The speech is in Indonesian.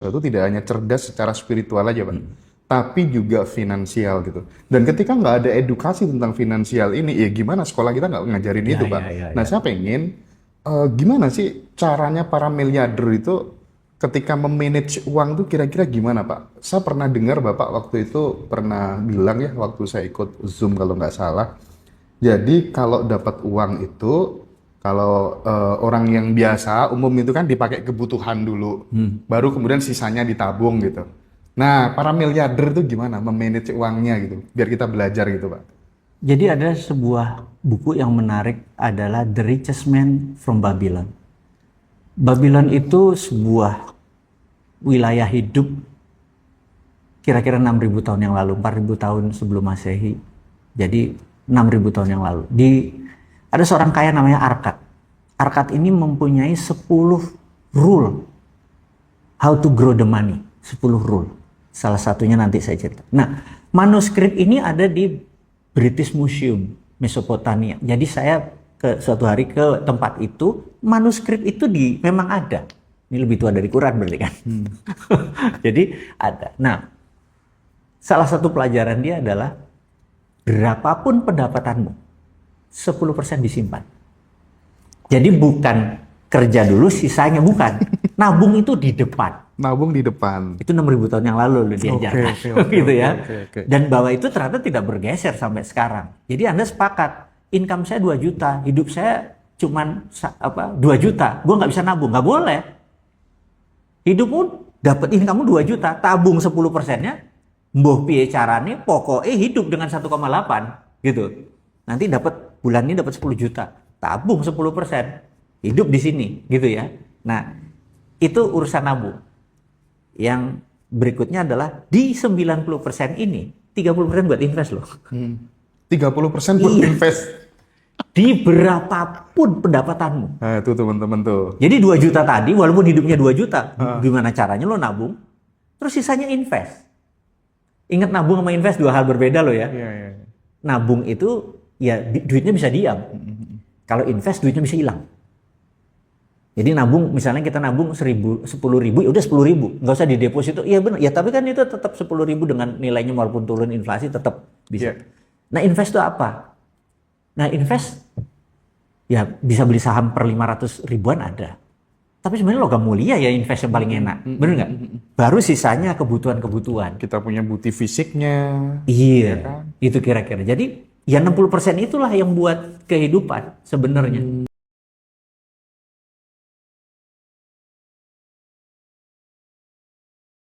itu tidak hanya cerdas secara spiritual aja, Pak, tapi juga finansial gitu. Dan ketika nggak ada edukasi tentang finansial ini, ya gimana sekolah kita nggak ngajarin Ya, itu, Pak. ya, ya, Nah, ya. saya pengen gimana sih caranya para miliarder itu ketika memanage uang tuh kira-kira gimana, Pak? Saya pernah dengar Bapak waktu itu pernah bilang ya waktu saya ikut Zoom kalau nggak salah. Jadi kalau dapat uang itu, kalau orang yang biasa umum itu kan dipakai kebutuhan dulu, baru kemudian sisanya ditabung gitu. Nah, para miliarder itu gimana memanage uangnya gitu, biar kita belajar gitu, Pak. Jadi ada sebuah buku yang menarik adalah The Richest Man from Babylon. Babylon itu sebuah wilayah hidup kira-kira 6.000 tahun yang lalu, 4.000 tahun sebelum Masehi. Jadi 6.000 tahun yang lalu. Ada seorang kaya namanya Arkad. Arkad ini mempunyai 10 rule how to grow the money. 10 rule. Salah satunya nanti saya cerita. Nah, manuskrip ini ada di British Museum, Mesopotamia. Jadi saya suatu hari ke tempat itu, manuskrip itu memang ada. Ini lebih tua dari Quran berarti kan. Jadi ada. Nah, salah satu pelajaran dia adalah berapapun pendapatanmu, 10% disimpan. Jadi bukan kerja dulu, sisanya bukan. Nabung itu di depan. Nabung di depan. Itu 6.000 tahun yang lalu loh diajarkan. Gitu ya. Oke. Dan bahwa itu ternyata tidak bergeser sampai sekarang. Jadi Anda sepakat, income saya 2 juta, hidup saya cuman 2 juta. Gue nggak bisa nabung, nggak boleh. Hidupmu dapat income 2 juta, tabung 10%-nya, mboh piye carane, pokoknya hidup dengan 1,8 gitu. Nanti bulan ini dapat 10 juta, tabung 10%, hidup di sini gitu ya. Nah, itu urusan nabung. Yang berikutnya adalah di 90% ini 30% buat invest loh. 30% buat Iya. invest. Di berapapun pendapatanmu. Nah, itu teman-teman tuh. Jadi 2 juta tadi walaupun hidupnya 2 juta, gimana caranya lo nabung? Terus sisanya invest. Ingat, nabung sama invest 2 hal berbeda loh ya. Iya. Nabung itu ya duitnya bisa diam. Kalau invest duitnya bisa hilang. Jadi nabung, misalnya kita nabung 10.000, ya udah 10.000, nggak usah di deposito. Iya benar, ya tapi kan itu tetap 10.000 dengan nilainya walaupun turun inflasi tetap bisa. Iya. Nah, invest itu apa? Nah, invest ya bisa beli saham per 500 ribuan ada. Tapi sebenarnya logam mulia ya invest yang paling enak, bener nggak? Baru sisanya kebutuhan-kebutuhan. Kita punya bukti fisiknya. Iya, kan? itu kira-kira. Jadi ya 60% itulah yang buat kehidupan sebenarnya.